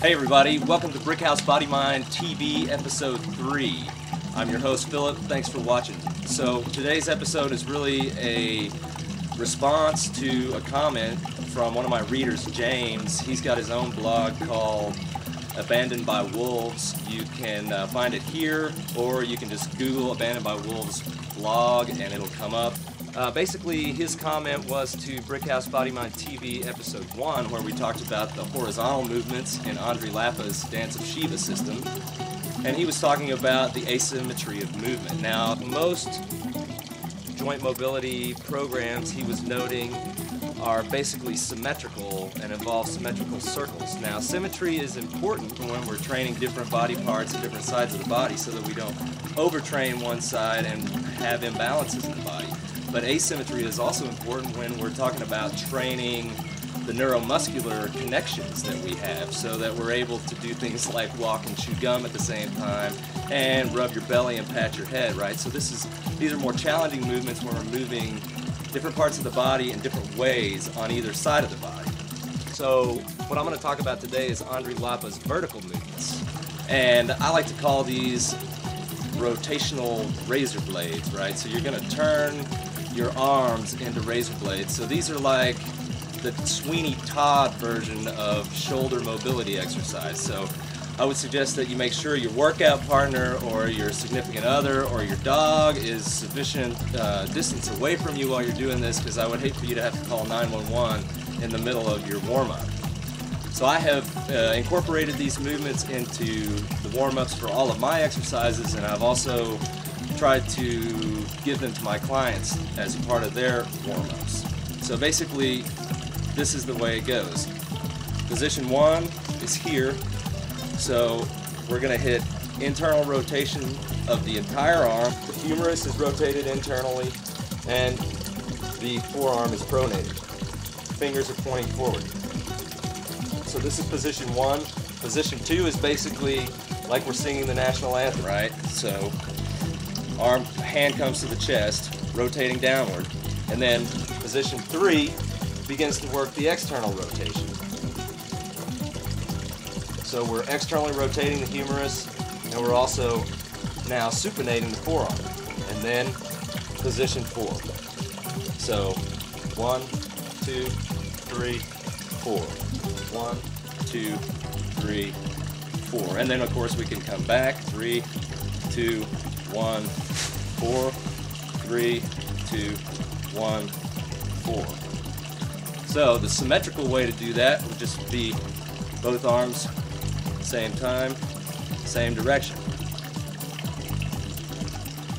Hey everybody, welcome to BrickhouseBodymindTV episode 3. I'm your host Philip, thanks for watching. So today's episode is really a response to a comment from one of my readers, James. He's got his own blog called Abandoned by Wolves. You can find it here, or you can just Google Abandoned by Wolves blog and it'll come up. Basically, his comment was to Brickhouse Body Mind TV episode 1, where we talked about the horizontal movements in Andrey Lappa's Dance of Shiva system, and he was talking about the asymmetry of movement. Now, most joint mobility programs, he was noting, are basically symmetrical and involve symmetrical circles. Now, symmetry is important when we're training different body parts and different sides of the body so that we don't overtrain one side and have imbalances in the body. But asymmetry is also important when we're talking about training the neuromuscular connections that we have so that we're able to do things like walk and chew gum at the same time and rub your belly and pat your head, right? So these are more challenging movements when we're moving different parts of the body in different ways on either side of the body. So what I'm going to talk about today is Andrey Lappa's vertical movements. And I like to call these rotational razor blades, right? So you're going to turn your arms into razor blades. So these are like the Sweeney Todd version of shoulder mobility exercise. So I would suggest that you make sure your workout partner or your significant other or your dog is sufficient distance away from you while you're doing this, because I would hate for you to have to call 911 in the middle of your warm-up. So I have incorporated these movements into the warm-ups for all of my exercises, and I've also tried to give them to my clients as a part of their warm-ups. So basically, this is the way it goes. Position 1 is here, so we're going to hit internal rotation of the entire arm. The humerus is rotated internally, and the forearm is pronated. Fingers are pointing forward. So this is position 1. Position 2 is basically like we're singing the national anthem, right? So hand comes to the chest, rotating downward. And then position 3 begins to work the external rotation. So we're externally rotating the humerus, and we're also now supinating the forearm. And then position 4. So 1, 2, 3, 4. 1, 2, 3, 4. And then of course we can come back. 3, 2, 1, 4, 3, 2, 1, 4. So the symmetrical way to do that would just be both arms, same time, same direction.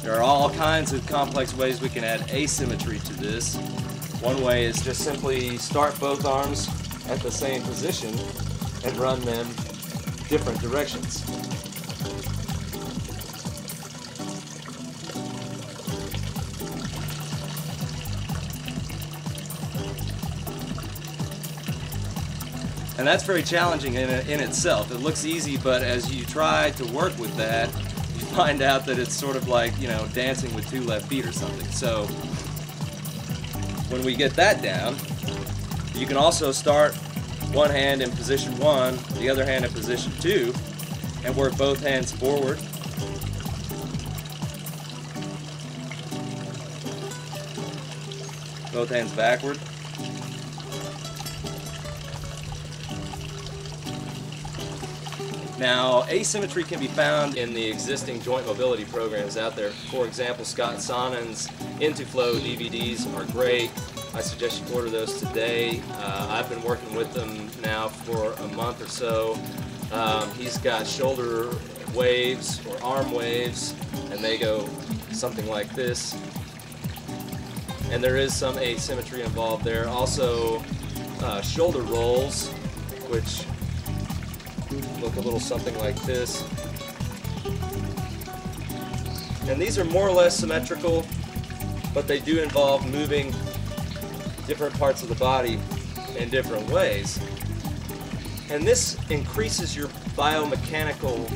There are all kinds of complex ways we can add asymmetry to this. One way is just simply start both arms at the same position and run them different directions. And that's very challenging in itself. It looks easy, but as you try to work with that, you find out that it's sort of like, you know, dancing with 2 left feet or something. So when we get that down, you can also start one hand in position 1, the other hand in position 2, and work both hands forward. Both hands backward. Now, asymmetry can be found in the existing joint mobility programs out there. For example, Scott Sonnen's Into Flow DVDs are great. I suggest you order those today. I've been working with them now for a month or so. He's got shoulder waves or arm waves, and they go something like this. And there is some asymmetry involved there. Also, shoulder rolls, which look a little something like this. And these are more or less symmetrical, but they do involve moving different parts of the body in different ways. And this increases your biomechanical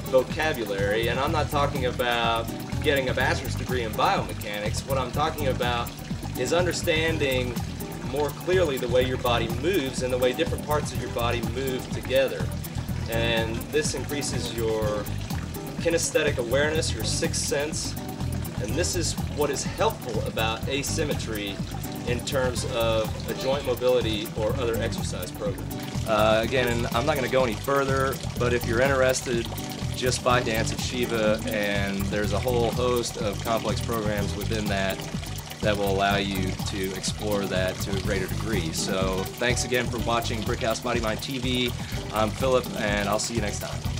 vocabulary, and I'm not talking about getting a bachelor's degree in biomechanics. What I'm talking about is understanding more clearly the way your body moves and the way different parts of your body move together. and this increases your kinesthetic awareness, your sixth sense, and this is what is helpful about asymmetry in terms of a joint mobility or other exercise program. Again, I'm not going to go any further, but if you're interested, just buy Dance of Shiva, and there's a whole host of complex programs within that will allow you to explore that to a greater degree. So thanks again for watching BrickhouseBodymindTV. I'm Philip, and I'll see you next time.